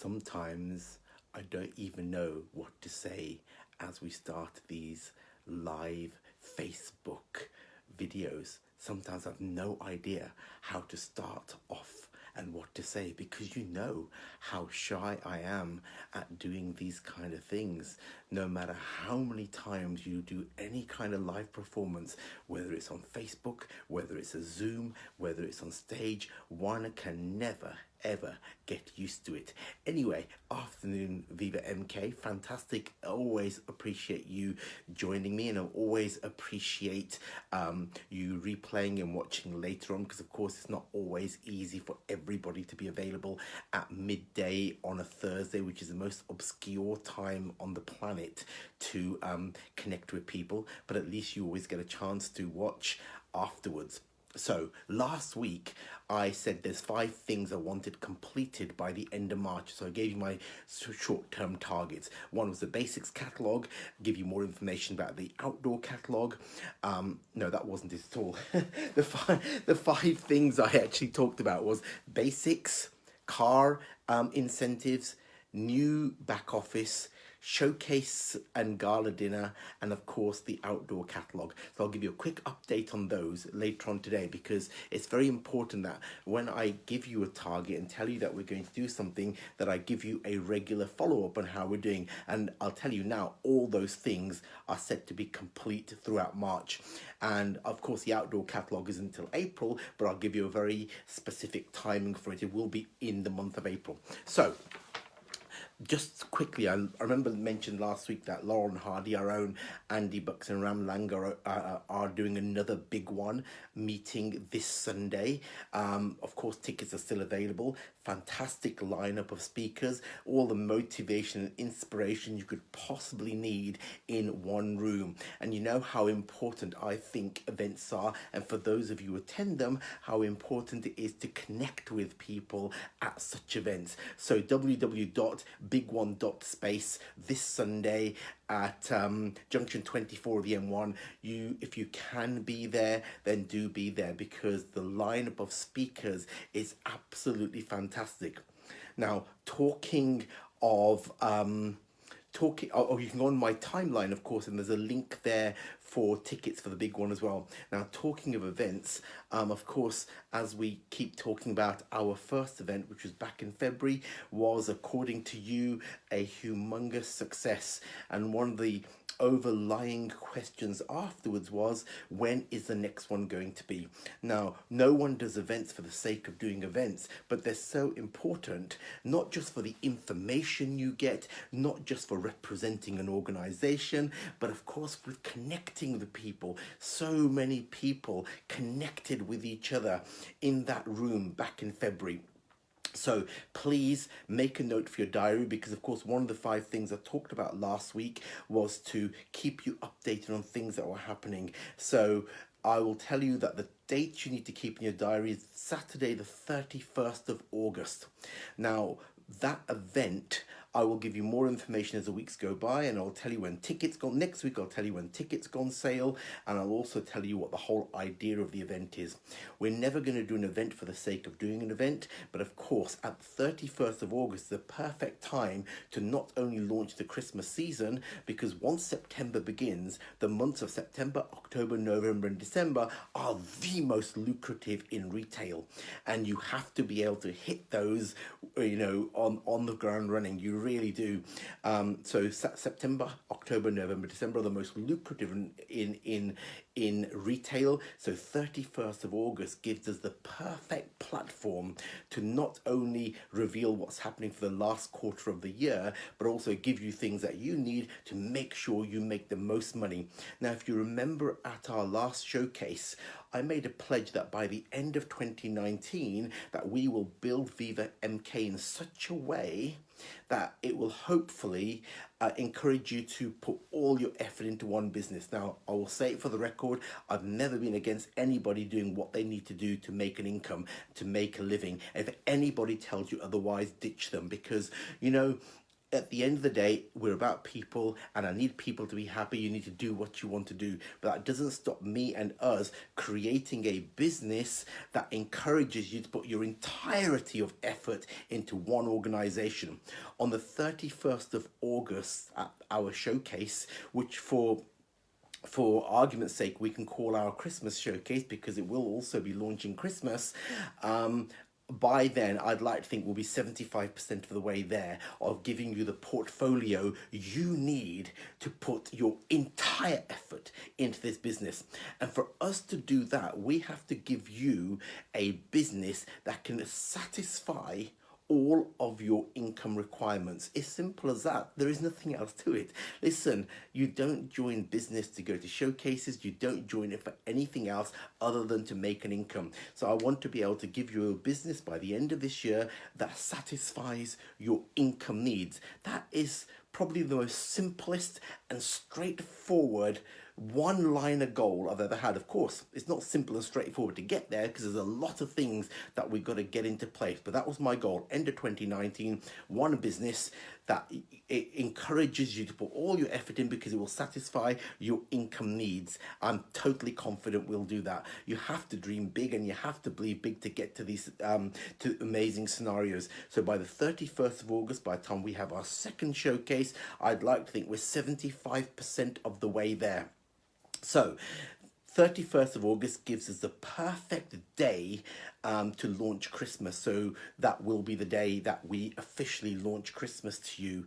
sometimes I don't even know what to say as we start these live Facebook videos. Sometimes I've no idea how to start off and what to say, because you know how shy I am at doing these kind of things. No matter how many times you do any kind of live performance, whether it's on Facebook, whether it's a Zoom, whether it's on stage, one can never ever get used to it. Anyway, afternoon VivaMK, fantastic. I always appreciate you joining me, and I always appreciate you replaying and watching later on, because of course it's not always easy for everybody to be available at midday on a Thursday, which is the most obscure time on the planet to connect with people, but at least you always get a chance to watch afterwards. So last week I said there's 5 things I wanted completed by the end of March. So I gave you my short-term targets. One was the basics catalogue, give you more information about the outdoor catalogue. No, that wasn't it at all. the five things I actually talked about was basics, car incentives, new back office, showcase and gala dinner, and of course the outdoor catalogue. So I'll give you a quick update on those later on today, because it's very important that when I give you a target and tell you that we're going to do something, that I give you a regular follow-up on how we're doing. And I'll tell you now, all those things are set to be complete throughout March. And of course the outdoor catalogue is until April, but I'll give you a very specific timing for it. It will be in the month of April. So just quickly, I remember mentioned last week that Lauren Hardy, our own Andy Bucks and Ram Langer are doing another big one meeting this Sunday. Of course, tickets are still available. Fantastic lineup of speakers, all the motivation and inspiration you could possibly need in one room. And you know how important I think events are, and for those of you who attend them, how important it is to connect with people at such events. So www.bigone.space this Sunday at junction 24 of the M1. If you can be there, then do be there, because the lineup of speakers is absolutely fantastic. Now, talking of you can go on my timeline, of course, and there's a link there for tickets for the big one as well. Now, talking of events, of course, as we keep talking about, our first event, which was back in February, was, according to you, a humongous success. And one of the overlying questions afterwards was, when is the next one going to be? Now, no one does events for the sake of doing events, but they're so important, not just for the information you get, not just for representing an organization, but of course with connecting the people. So many people connected with each other in that room back in February. So please make a note for your diary, because of course one of the 5 things I talked about last week was to keep you updated on things that were happening. So I will tell you that the date you need to keep in your diary is Saturday the 31st of August. Now, that event, I will give you more information as the weeks go by, and I'll tell you when tickets go. Next week I'll tell you when tickets go on sale, and I'll also tell you what the whole idea of the event is. We're never going to do an event for the sake of doing an event, but of course at 31st of August is the perfect time to not only launch the Christmas season, because once September begins, the months of September, October, November and December are the most lucrative in retail, and you have to be able to hit those, on the ground running. You really do. So September, October, November, December are the most lucrative in retail. So 31st of August gives us the perfect platform to not only reveal what's happening for the last quarter of the year, but also give you things that you need to make sure you make the most money. Now, if you remember at our last showcase, I made a pledge that by the end of 2019 that we will build VivaMK in such a way that it will hopefully encourage you to put all your effort into one business. Now, I will say it for the record, I've never been against anybody doing what they need to do to make an income, to make a living. If anybody tells you otherwise, ditch them, because, at the end of the day, we're about people, and I need people to be happy. You need to do what you want to do. But that doesn't stop me and us creating a business that encourages you to put your entirety of effort into one organization. On the 31st of August, at our showcase, which for argument's sake, we can call our Christmas showcase because it will also be launching Christmas. By then, I'd like to think we'll be 75% of the way there of giving you the portfolio you need to put your entire effort into this business. And for us to do that, we have to give you a business that can satisfy all of your income requirements. It's simple as that. There is nothing else to it. Listen, you don't join business to go to showcases. You don't join it for anything else other than to make an income. So I want to be able to give you a business by the end of this year that satisfies your income needs. That is probably the most simplest and straightforward one-liner goal I've ever had. Of course, it's not simple and straightforward to get there because there's a lot of things that we've got to get into place. But that was my goal. End of 2019, one business that it encourages you to put all your effort in because it will satisfy your income needs. I'm totally confident we'll do that. You have to dream big and you have to believe big to get to these to amazing scenarios. So by the 31st of August, by the time we have our second showcase, I'd like to think we're 75% of the way there. So 31st of August gives us the perfect day to launch Christmas. So that will be the day that we officially launch Christmas to you,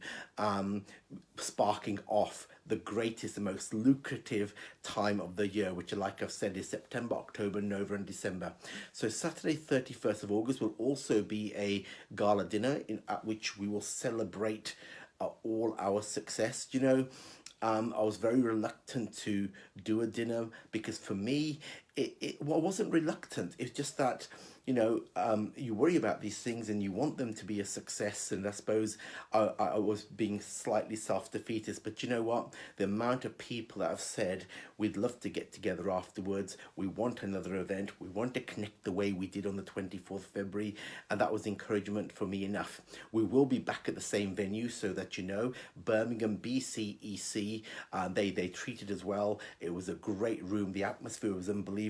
sparking off the greatest, the most lucrative time of the year, which, like I've said, is September, October, November and December. So Saturday 31st of August will also be a gala dinner at which we will celebrate all our success. You know, I was very reluctant to do a dinner because for me, I wasn't reluctant. It's just that, you know, you worry about these things and you want them to be a success. And I suppose I was being slightly self-defeatist. But you know what? The amount of people that have said, we'd love to get together afterwards. We want another event. We want to connect the way we did on the 24th of February. And that was encouragement for me enough. We will be back at the same venue so that you know. Birmingham BCEC, they treated us well. It was a great room. The atmosphere was unbelievable.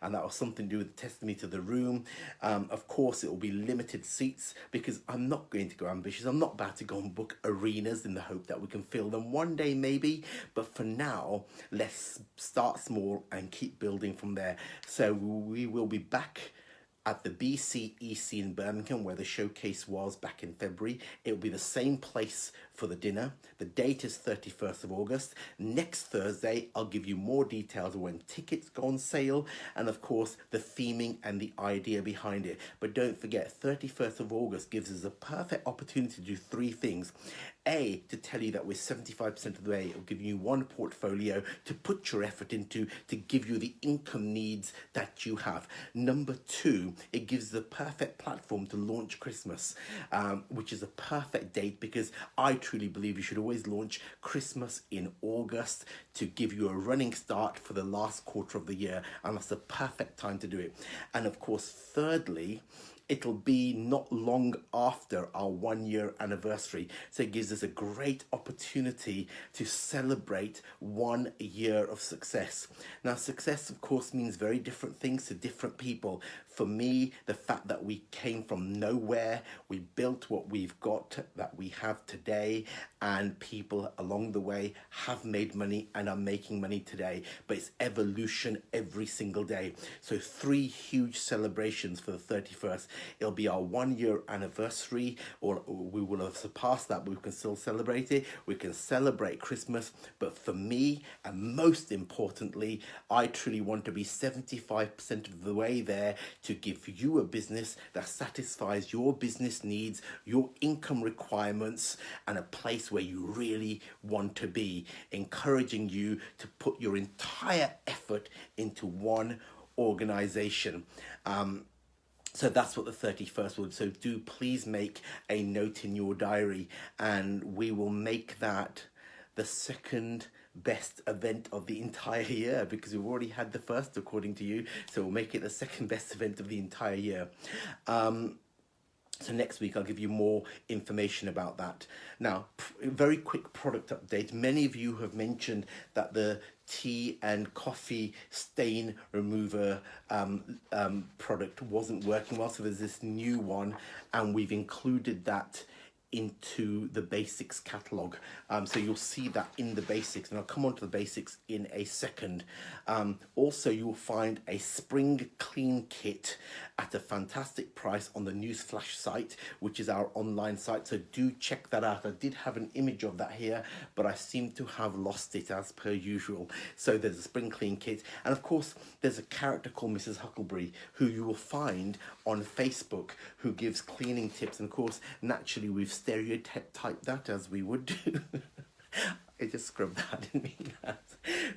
And that was something to do with the testimony to the room. Of course, it will be limited seats because I'm not going to go ambitious. I'm not about to go and book arenas in the hope that we can fill them one day maybe. But for now, let's start small and keep building from there. So we will be back at the BCEC in Birmingham where the showcase was back in February. It will be the same place for the dinner. The date is 31st of August. Next Thursday, I'll give you more details of when tickets go on sale and of course the theming and the idea behind it. But don't forget, 31st of August gives us a perfect opportunity to do three things. A, to tell you that we're 75% of the way. It'll give you one portfolio to put your effort into to give you the income needs that you have. Number two, it gives the perfect platform to launch Christmas, which is a perfect date because I truly believe you should always launch Christmas in August to give you a running start for the last quarter of the year. And that's the perfect time to do it. And of course, thirdly, it'll be not long after our 1 year anniversary. So it gives us a great opportunity to celebrate 1 year of success. Now, success, of course, means very different things to different people. For me, the fact that we came from nowhere, we built what we've got that we have today, and people along the way have made money and are making money today. But it's evolution every single day. So 3 huge celebrations for the 31st. It'll be our 1 year anniversary, or we will have surpassed that, but we can still celebrate it. We can celebrate Christmas. But for me, and most importantly, I truly want to be 75% of the way there to give you a business that satisfies your business needs, your income requirements, and a place where you really want to be, encouraging you to put your entire effort into one organization. So that's what the 31st will do. So do please make a note in your diary, and we will make that the second best event of the entire year because we've already had the first according to you. So we'll make it the second best event of the entire year. So next week I'll give you more information about that. Now, very quick product update. Many of you have mentioned that the tea and coffee stain remover product wasn't working well. So there's this new one, and we've included that into the basics catalog. So you'll see that in the basics, and I'll come on to the basics in a second. Also, you'll find a spring clean kit at a fantastic price on the Newsflash site, which is our online site. So do check that out. I did have an image of that here, but I seem to have lost it as per usual. So there's a spring clean kit. And of course, there's a character called Mrs. Huckleberry, who you will find on Facebook, who gives cleaning tips. And of course, naturally, we've stereotyped that as we would do. I just scrubbed that, I didn't mean that.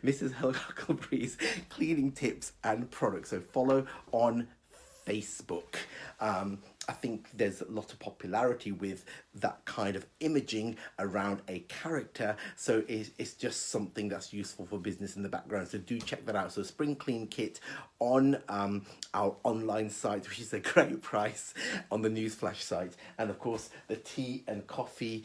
Mrs. Huckleberry's cleaning tips and products. So follow on Facebook. I think there's a lot of popularity with that kind of imaging around a character, so it's just something that's useful for business in the background. So do check that out. So spring clean kit on our online site, which is a great price on the Newsflash site. And of course, the tea and coffee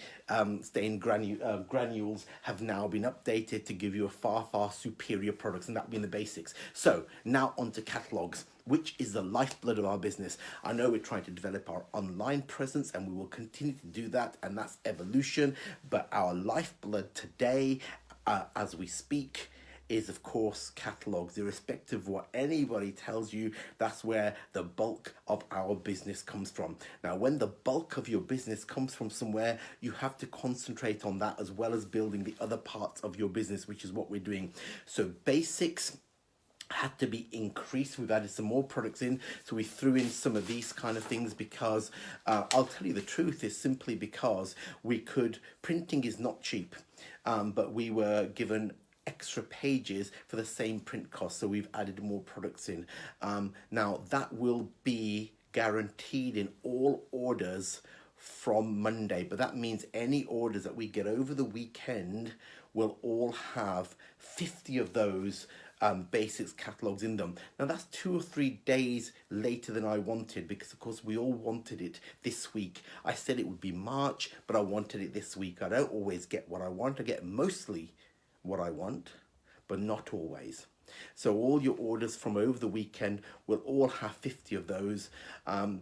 stain granules have now been updated to give you a far superior products, and that being the basics. So now on to catalogues, which is the lifeblood of our business. I know we're trying to develop our online presence, and we will continue to do that, and that's evolution. But our lifeblood today, as we speak, is of course catalogues. Irrespective of what anybody tells you, that's where the bulk of our business comes from. Now, when the bulk of your business comes from somewhere, you have to concentrate on that as well as building the other parts of your business, which is what we're doing. So basics had to be increased. We've added some more products in, so we threw in some of these kind of things because I'll tell you the truth, is simply because printing is not cheap, but we were given extra pages for the same print cost, so we've added more products in. Now that will be guaranteed in all orders from Monday, but that means any orders that we get over the weekend will all have 50 of those basics catalogues in them. Now that's 2 or 3 days later than I wanted, because of course we all wanted it this week. I said it would be March, but I wanted it this week. I don't always get what I want. I get mostly what I want, but not always. So all your orders from over the weekend will all have 50 of those.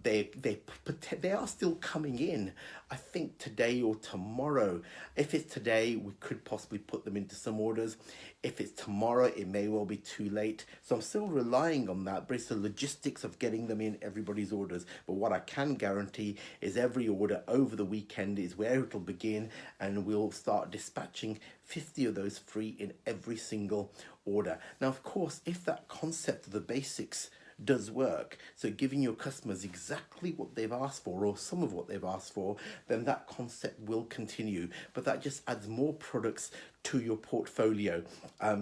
They are still coming in, I think today or tomorrow. If it's today, we could possibly put them into some orders. If it's tomorrow, it may well be too late. So I'm still relying on that, but it's the logistics of getting them in everybody's orders. But what I can guarantee is every order over the weekend is where it'll begin, and we'll start dispatching 50 of those free in every single order. Now, of course, if that concept of the basics does work, so giving your customers exactly what they've asked for, or some of what they've asked for, then that concept will continue. But that just adds more products to your portfolio,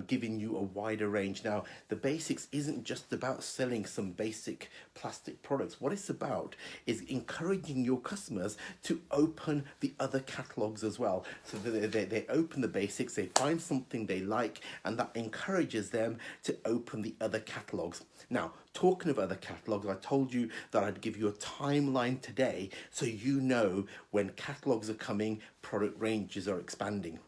giving you a wider range. Now, the basics isn't just about selling some basic plastic products. What it's about is encouraging your customers to open the other catalogues as well. So they open the basics, they find something they like, and that encourages them to open the other catalogues. Now, talking of other catalogues, I told you that I'd give you a timeline today, so you know when catalogues are coming, product ranges are expanding.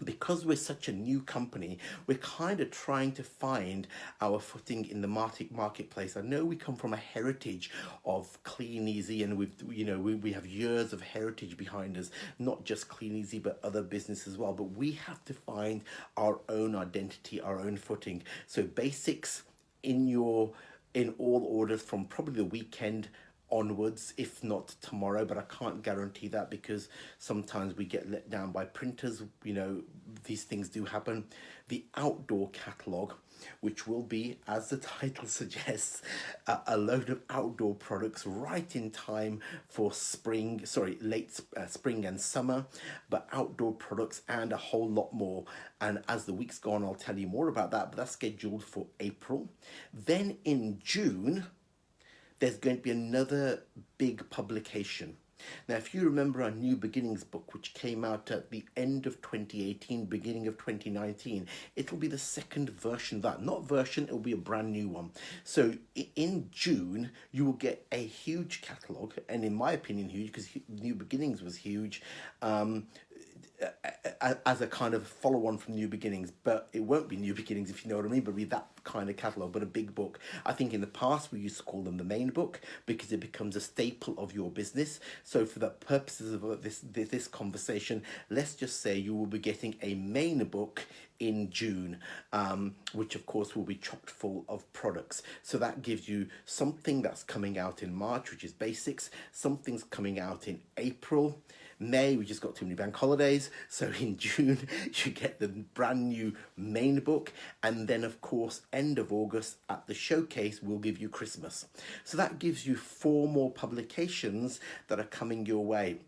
Because we're such a new company, we're kind of trying to find our footing in the marketplace. I know we come from a heritage of Kleeneze, and we have years of heritage behind us, not just Kleeneze but other business as well. But we have to find our own identity, our own footing. So basics in all orders from probably the weekend onwards, if not tomorrow, but I can't guarantee that because sometimes we get let down by printers. These things do happen. The outdoor catalogue, which will be, as the title suggests, a load of outdoor products right in time for late spring and summer, but outdoor products and a whole lot more. And as the weeks go on, I'll tell you more about that, but that's scheduled for April. Then in June, there's going to be another big publication. Now, if you remember our New Beginnings book, which came out at the end of 2018, beginning of 2019, it'll be the second version of that. Not version, it'll be a brand new one. So in June, you will get a huge catalogue, and in my opinion, huge, because New Beginnings was huge. As a kind of follow-on from New Beginnings, but it won't be New Beginnings, if you know what I mean, but it'll be that kind of catalogue, but a big book. I think in the past we used to call them the main book because it becomes a staple of your business. So for the purposes of this conversation, let's just say you will be getting a main book in June, which of course will be chock full of products. So that gives you something that's coming out in March, which is basics, something's coming out in April. May, we just got too many bank holidays, so in June you get the brand new main book, and then of course end of August at the showcase we'll give you Christmas. So that gives you 4 more publications that are coming your way.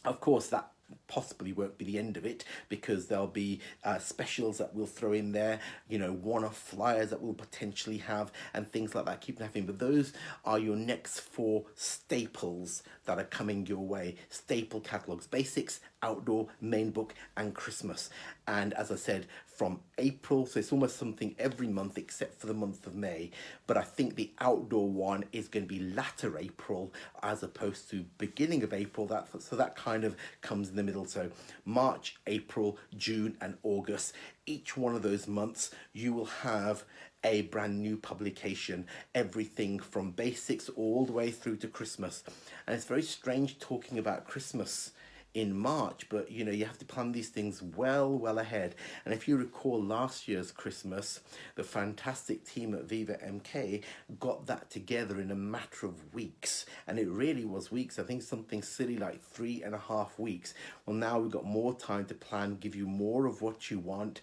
Of course, that possibly won't be the end of it, because there'll be specials that we'll throw in there, one-off flyers that we'll potentially have, and things like that keep happening. But those are your next 4 staples that are coming your way. Staple catalogues: basics, outdoor, main book, and Christmas. And as I said, from April, so it's almost something every month except for the month of May, but I think the outdoor one is going to be latter April as opposed to beginning of April. So that kind of comes in the middle. So March, April, June, and August, each one of those months you will have a brand new publication, everything from basics all the way through to Christmas. And it's very strange talking about Christmas in March, but you have to plan these things well ahead. And if you recall last year's Christmas, the fantastic team at VivaMK got that together in a matter of weeks, and it really was weeks. I think something silly like 3.5 weeks. Well, now we've got more time to plan, give you more of what you want,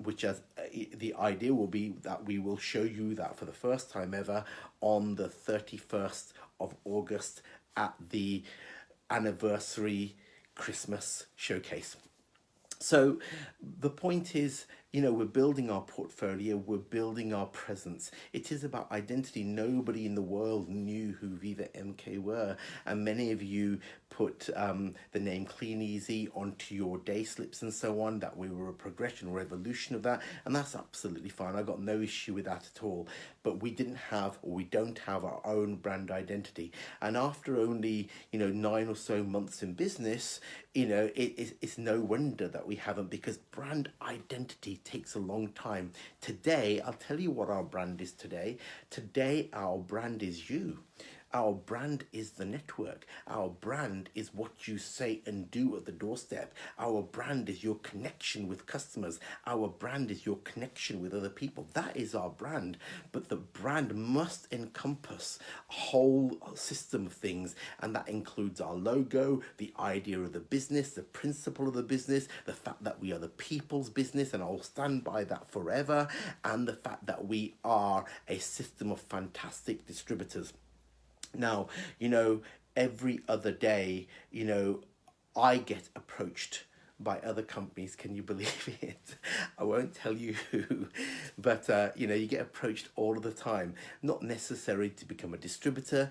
which as the idea will be that we will show you that for the first time ever on the 31st of August at the anniversary Christmas showcase. So the point is, we're building our portfolio, we're building our presence. It is about identity. Nobody in the world knew who VivaMK were, and many of you put the name Kleeneze onto your day slips and so on, that we were a progression or evolution of that, and that's absolutely fine. I got no issue with that at all. But we don't have our own brand identity. And after only 9 or so months in business, it's no wonder that we haven't, because brand identity takes a long time. Today, I'll tell you what our brand is today. Today, our brand is you. Our brand is the network. Our brand is what you say and do at the doorstep. Our brand is your connection with customers. Our brand is your connection with other people. That is our brand. But the brand must encompass a whole system of things, and that includes our logo, the idea of the business, the principle of the business, the fact that we are the people's business, and I'll stand by that forever, and the fact that we are a system of fantastic distributors. Now, every other day, I get approached by other companies. Can you believe it? I won't tell you who, but you get approached all of the time, not necessarily to become a distributor,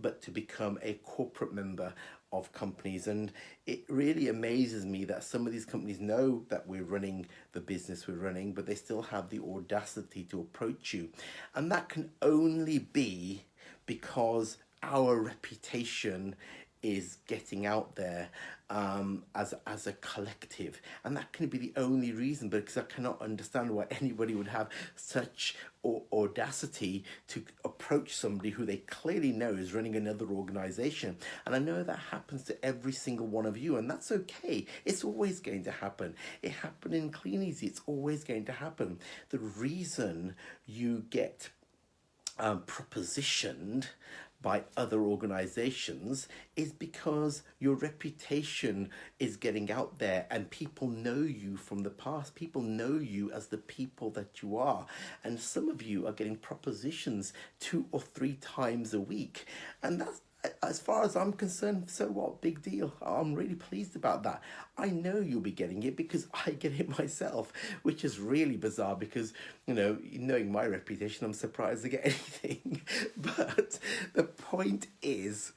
but to become a corporate member of companies. And it really amazes me that some of these companies know that we're running the business we're running, but they still have the audacity to approach you. And that can only be because our reputation is getting out there as a collective, and that can be the only reason. Because I cannot understand why anybody would have such audacity to approach somebody who they clearly know is running another organization. And I know that happens to every single one of you, and that's okay. It's always going to happen. It happened in Kleeneze. It's always going to happen. The reason you get propositioned by other organizations is because your reputation is getting out there, and people know you from the past. People know you as the people that you are, and some of you are getting propositions 2 or 3 times a week, and that's, as far as I'm concerned, so what? Big deal. I'm really pleased about that. I know you'll be getting it because I get it myself, which is really bizarre because, knowing my reputation, I'm surprised to get anything. But the point is,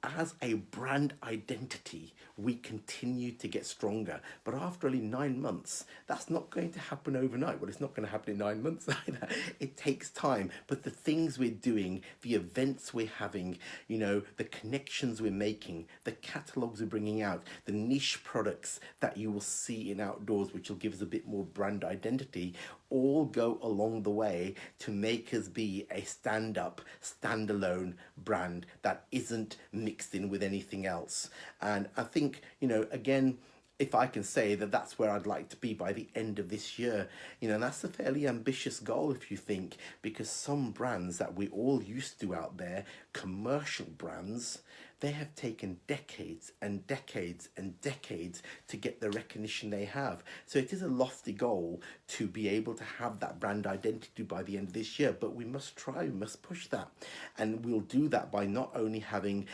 as a brand identity, we continue to get stronger. But after only 9 months, that's not going to happen overnight. Well, it's not going to happen in 9 months either. It takes time. But the things we're doing, the events we're having, the connections we're making, the catalogues we're bringing out, the niche products that you will see in outdoors, which will give us a bit more brand identity, all go along the way to make us be a stand-up, standalone brand that isn't mixed in with anything else. And I think, again, if I can say that that's where I'd like to be by the end of this year, and that's a fairly ambitious goal if you think, because some brands that we all used to out there, commercial brands, they have taken decades and decades and decades to get the recognition they have. So it is a lofty goal to be able to have that brand identity by the end of this year, but we must try, we must push that. And we'll do that by not only having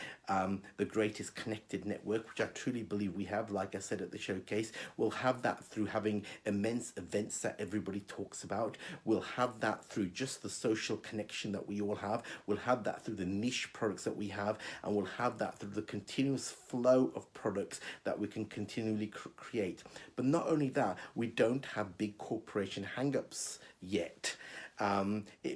the greatest connected network, which I truly believe we have, like I said at the showcase, we'll have that through having immense events that everybody talks about. We'll have that through just the social connection that we all have. We'll have that through the niche products that we have, and we'll have that through the continuous flow of products that we can continually create. But not only that, we don't have big corporation hang-ups yet.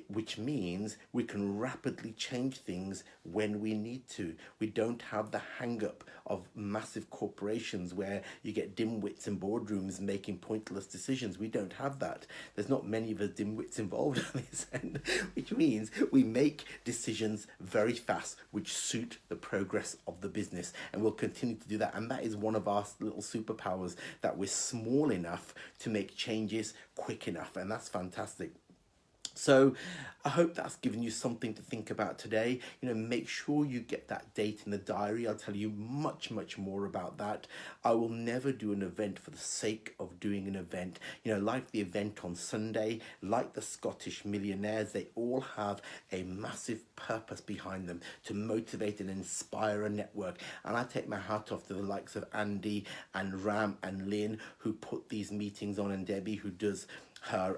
Which means we can rapidly change things when we need to. We don't have the hang-up of massive corporations where you get dimwits in boardrooms making pointless decisions. We don't have that. There's not many of us dimwits involved on this end, which means we make decisions very fast, which suit the progress of the business. And we'll continue to do that. And that is one of our little superpowers, that we're small enough to make changes quick enough. And that's fantastic. So I hope that's given you something to think about today. Make sure you get that date in the diary. I'll tell you much, much more about that. I will never do an event for the sake of doing an event. Like the event on Sunday, like the Scottish Millionaires, they all have a massive purpose behind them to motivate and inspire a network. And I take my hat off to the likes of Andy and Ram and Lynn, who put these meetings on, and Debbie, who does her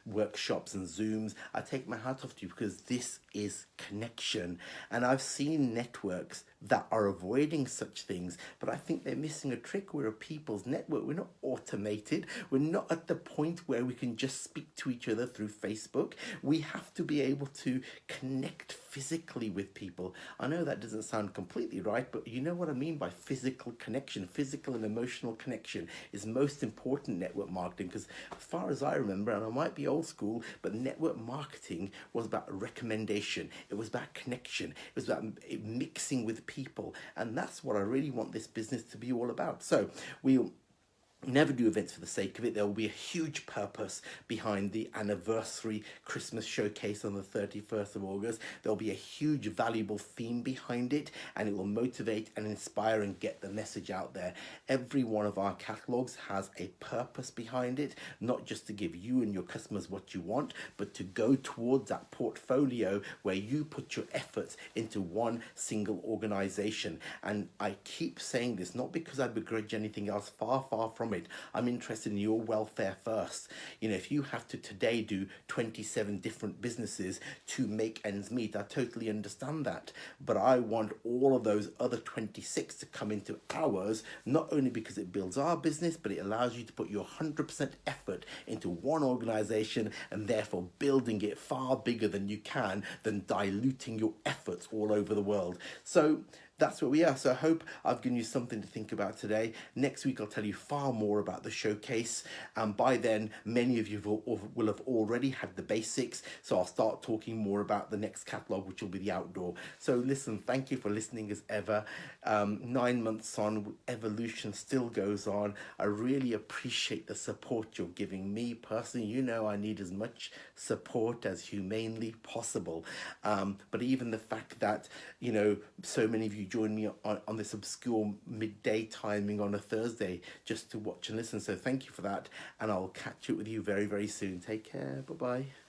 workshops and Zooms. I take my hat off to you, because this is connection. And I've seen networks that are avoiding such things, but I think they're missing a trick. We're a people's network. We're not automated. We're not at the point where we can just speak to each other through Facebook. We have to be able to connect physically with people. I know that doesn't sound completely right, but you know what I mean by physical connection. Physical and emotional connection is most important network marketing, because as far as I remember, and I might be old school, but network marketing was about recommendation. It was about connection. It was about mixing with people. And that's what I really want this business to be all about. So we'll never do events for the sake of it. There will be a huge purpose behind the anniversary Christmas showcase on the 31st of August. There'll be a huge valuable theme behind it, and it will motivate and inspire and get the message out there. Every one of our catalogues has a purpose behind it, not just to give you and your customers what you want, but to go towards that portfolio where you put your efforts into one single organization. And I keep saying this, not because I begrudge anything else, far, far from it. I'm interested in your welfare first. If you have to today do 27 different businesses to make ends meet, I totally understand that. But I want all of those other 26 to come into ours, not only because it builds our business, but it allows you to put your 100% effort into one organization, and therefore building it far bigger than you can, than diluting your efforts all over the world. So that's where we are. So I hope I've given you something to think about today. Next week, I'll tell you far more about the showcase. And by then, many of you will have already had the basics. So I'll start talking more about the next catalogue, which will be the outdoor. So listen, thank you for listening as ever. 9 months on, evolution still goes on. I really appreciate the support you're giving me personally. I need as much support as humanly possible. But even the fact that, so many of you join me on this obscure midday timing on a Thursday just to watch and listen. So thank you for that, and I'll catch up with you very, very soon. Take care. Bye-bye.